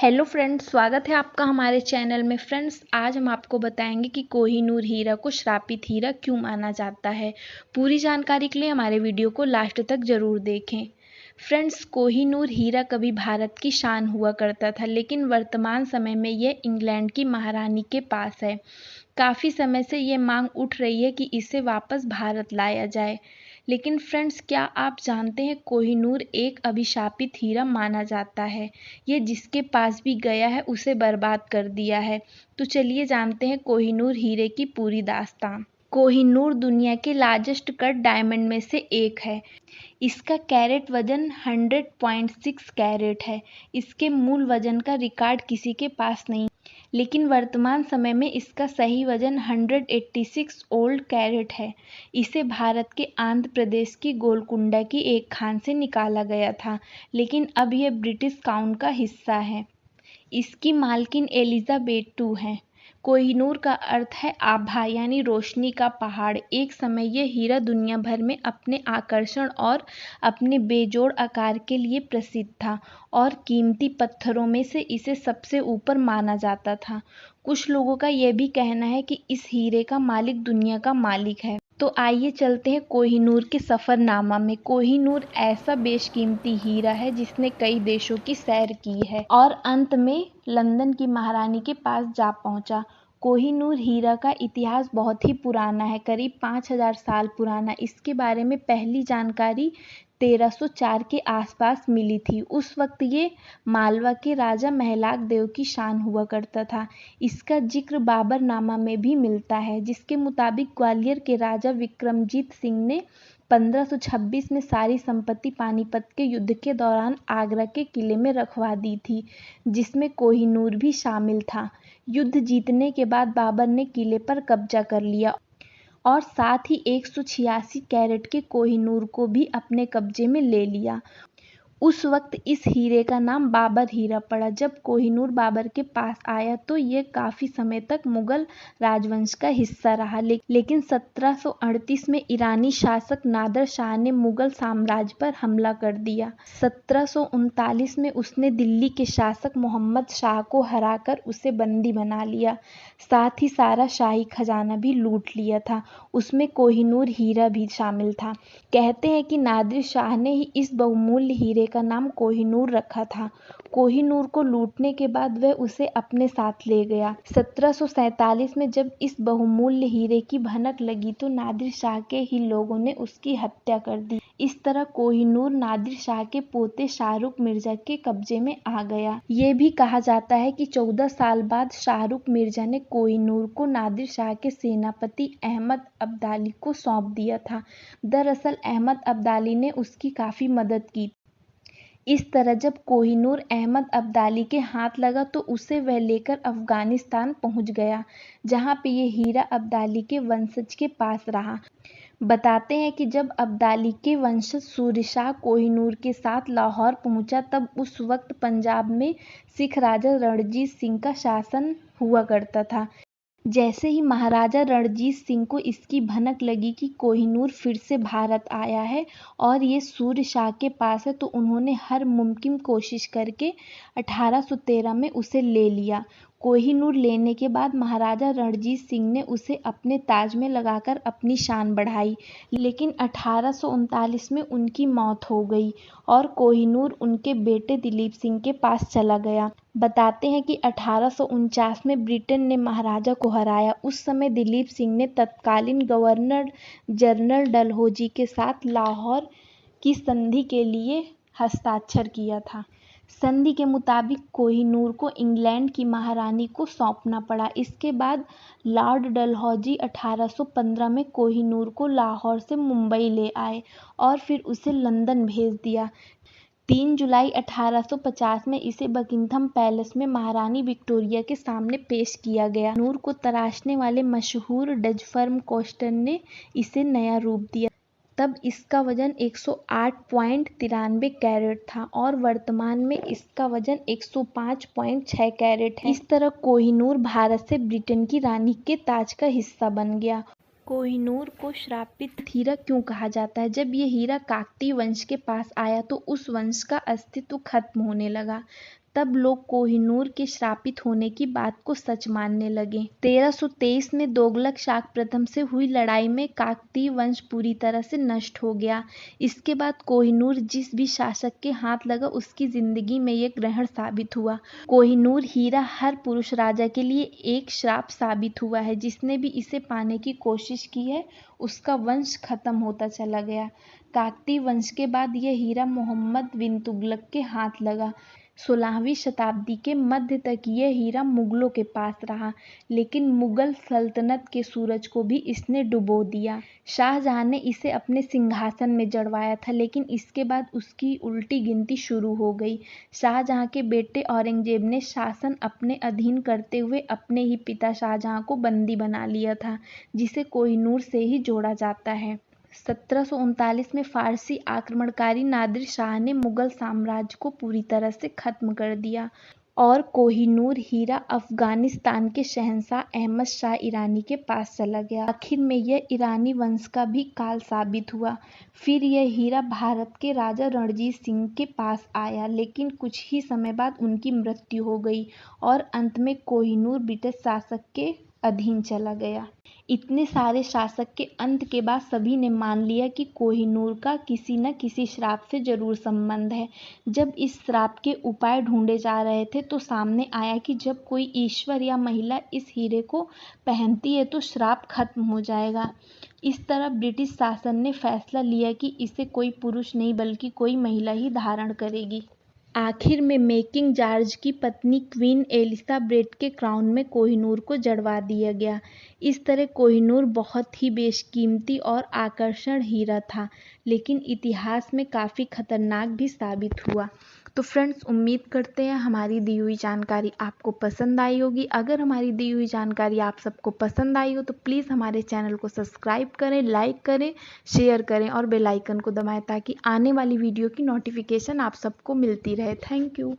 Hello friends, स्वागत है आपका हमारे चैनल में। फ्रेंड्स, आज हम आपको बताएंगे कि कोहिनूर हीरा को श्रापित हीरा क्यों माना जाता है। पूरी जानकारी के लिए हमारे वीडियो को लास्ट तक ज़रूर देखें। फ्रेंड्स, कोहिनूर हीरा कभी भारत की शान हुआ करता था, लेकिन वर्तमान समय में यह इंग्लैंड की महारानी के पास है। काफ़ी समय से ये मांग उठ रही है कि इसे वापस भारत लाया जाए। लेकिन फ्रेंड्स, क्या आप जानते हैं कोहिनूर एक अभिशापित हीरा माना जाता है। ये जिसके पास भी गया है उसे बर्बाद कर दिया है। तो चलिए जानते हैं कोहिनूर हीरे की पूरी दास्तान। कोहिनूर दुनिया के लार्जेस्ट कट डायमंड में से एक है। इसका कैरेट वजन 100.6 कैरेट है। इसके मूल वजन का रिकॉर्ड किसी के पास नहीं, लेकिन वर्तमान समय में इसका सही वजन 186 ओल्ड कैरेट है। इसे भारत के आंध्र प्रदेश की गोलकुंडा की एक खान से निकाला गया था, लेकिन अब यह ब्रिटिश क्राउन का हिस्सा है। इसकी मालकिन एलिजाबेथ टू है। कोहिनूर का अर्थ है आभा यानी रोशनी का पहाड़। एक समय यह हीरा दुनिया भर में अपने आकर्षण और अपने बेजोड़ आकार के लिए प्रसिद्ध था और कीमती पत्थरों में से इसे सबसे ऊपर माना जाता था। कुछ लोगों का यह भी कहना है कि इस हीरे का मालिक दुनिया का मालिक है। तो आइए चलते हैं कोहिनूर के सफ़रनामा में। कोहिनूर ऐसा बेशकीमती हीरा है जिसने कई देशों की सैर की है और अंत में लंदन की महारानी के पास जा पहुंचा। कोहिनूर हीरा का इतिहास बहुत ही पुराना है, करीब 5000 साल पुराना। इसके बारे में पहली जानकारी 1304 के आसपास मिली थी। उस वक्त ये मालवा के राजा महलाक देव की शान हुआ करता था। इसका जिक्र बाबरनामा में भी मिलता है, जिसके मुताबिक ग्वालियर के राजा विक्रमजीत सिंह ने 1526 में सारी संपत्ति पानीपत के युद्ध के दौरान आगरा के किले में रखवा दी थी, जिसमें कोहिनूर भी शामिल था। युद्ध जीतने के बाद बाबर ने किले पर कब्जा कर लिया और साथ ही 186 कैरेट के कोहिनूर को भी अपने कब्जे में ले लिया। उस वक्त इस हीरे का नाम बाबर हीरा पड़ा। जब कोहिनूर बाबर के पास आया तो ये काफ़ी समय तक मुगल राजवंश का हिस्सा रहा, लेकिन 1738 में ईरानी शासक नादर शाह ने मुगल साम्राज्य पर हमला कर दिया। 1739 में उसने दिल्ली के शासक मोहम्मद शाह को हराकर उसे बंदी बना लिया। साथ ही सारा शाही खजाना भी लूट लिया था। उसमें कोहिनूर हीरा भी शामिल था। कहते हैं कि नादिर शाह ने ही इस बहुमूल्य हीरे का नाम कोहिनूर रखा था। कोहिनूर को लूटने के बाद वह उसे अपने साथ ले गया। 1747 में जब इस बहुमूल्य हीरे की भनक लगी तो नादिर शाह के ही लोगों ने उसकी हत्या कर दी। इस तरह कोहिनूर नादिर शाह के पोते शाहरुख मिर्जा के कब्जे में आ गया। ये भी कहा जाता है कि 14 साल बाद शाहरुख मिर्जा ने कोहिनूर को नादिर शाह के सेनापति अहमद अब्दाली को सौंप दिया था। दरअसल अहमद अब्दाली ने उसकी काफ़ी मदद की। इस तरह जब कोहिनूर अहमद अब्दाली के हाथ लगा तो उसे वह लेकर अफगानिस्तान पहुंच गया, जहां पे ये हीरा अब्दाली के वंशज के पास रहा। बताते हैं कि जब अब्दाली के वंशज सूर्यशाह कोहिनूर के साथ लाहौर पहुंचा, तब उस वक्त पंजाब में सिख राजा रणजीत सिंह का शासन हुआ करता था। जैसे ही महाराजा रणजीत सिंह को इसकी भनक लगी कि कोहिनूर फिर से भारत आया है और ये सूर्य शाह के पास है, तो उन्होंने हर मुमकिन कोशिश करके 1813 में उसे ले लिया। कोहिनूर लेने के बाद महाराजा रणजीत सिंह ने उसे अपने ताज में लगाकर अपनी शान बढ़ाई, लेकिन 1839 में उनकी मौत हो गई और कोहिनूर उनके बेटे दिलीप सिंह के पास चला गया। बताते हैं कि 1849 में ब्रिटेन ने महाराजा को हराया। उस समय दिलीप सिंह ने तत्कालीन गवर्नर जनरल डलहौजी के साथ लाहौर की संधि के लिए हस्ताक्षर किया था। संधि के मुताबिक कोहिनूर को इंग्लैंड की महारानी को सौंपना पड़ा। इसके बाद लॉर्ड डलहौजी 1815 में कोहिनूर को लाहौर से मुंबई ले आए और फिर उसे लंदन भेज दिया। 3 जुलाई 1850 में इसे बकिंघम पैलेस में महारानी विक्टोरिया के सामने पेश किया गया। नूर को तराशने वाले मशहूर डच फर्म कोस्टर ने इसे नया रूप दिया। तब इसका वजन 108.93 कैरेट था और वर्तमान में इसका वजन 105.6 कैरेट है। इस तरह कोहिनूर भारत से ब्रिटेन की रानी के ताज का हिस्सा बन गया। कोहिनूर को श्रापित हीरा क्यों कहा जाता है? जब ये हीरा काकतीय वंश के पास आया तो उस वंश का अस्तित्व खत्म होने लगा। तब लोग कोहिनूर के श्रापित होने की बात को सच मानने लगे। 1323 में दोगलक शाक प्रथम से हुई लड़ाई में काकतीय वंश पूरी तरह से नष्ट हो गया। इसके बाद कोहिनूर जिस भी शासक के हाथ लगा उसकी जिंदगी में यह ग्रहण साबित हुआ। कोहिनूर हीरा हर पुरुष राजा के लिए एक श्राप साबित हुआ है। जिसने भी इसे पाने की कोशिश की है उसका वंश खत्म होता चला गया। काकतीय वंश के बाद यह हीरा मोहम्मद बिन तुगलक के हाथ लगा। 16वीं शताब्दी के मध्य तक यह हीरा मुगलों के पास रहा, लेकिन मुगल सल्तनत के सूरज को भी इसने डुबो दिया। शाहजहां ने इसे अपने सिंहासन में जड़वाया था, लेकिन इसके बाद उसकी उल्टी गिनती शुरू हो गई। शाहजहां के बेटे औरंगजेब ने शासन अपने अधीन करते हुए अपने ही पिता शाहजहां को बंदी बना लिया था, जिसे कोहिनूर से ही जोड़ा जाता है। 1739 में फारसी आक्रमणकारी नादिर शाह ने मुगल साम्राज्य को पूरी तरह से खत्म कर दिया और कोहिनूर हीरा अफगानिस्तान के शहंशाह अहमद शाह ईरानी के पास चला गया। आखिर में यह ईरानी वंश का भी काल साबित हुआ। फिर यह हीरा भारत के राजा रणजीत सिंह के पास आया, लेकिन कुछ ही समय बाद उनकी मृत्यु हो गई और अंत में कोहिनूर ब्रिटिश शासक के अधीन चला गया। इतने सारे शासक के अंत के बाद सभी ने मान लिया कि कोहिनूर का किसी न किसी श्राप से जरूर संबंध है। जब इस श्राप के उपाय ढूंढे जा रहे थे तो सामने आया कि जब कोई ईश्वर या महिला इस हीरे को पहनती है तो श्राप खत्म हो जाएगा। इस तरह ब्रिटिश शासन ने फैसला लिया कि इसे कोई पुरुष नहीं बल्कि कोई महिला ही धारण करेगी। आखिर में मेकिंग जॉर्ज की पत्नी क्वीन एलिजाबेथ के क्राउन में कोहिनूर को जड़वा दिया गया। इस तरह कोहिनूर बहुत ही बेशकीमती और आकर्षण हीरा था, लेकिन इतिहास में काफ़ी खतरनाक भी साबित हुआ। तो फ्रेंड्स, उम्मीद करते हैं हमारी दी हुई जानकारी आपको पसंद आई होगी। अगर हमारी दी हुई जानकारी आप सबको पसंद आई हो तो प्लीज़ हमारे चैनल को सब्सक्राइब करें, लाइक करें, शेयर करें और बेल आइकन को दबाएं ताकि आने वाली वीडियो की नोटिफिकेशन आप सबको मिलती रहे। Thank you.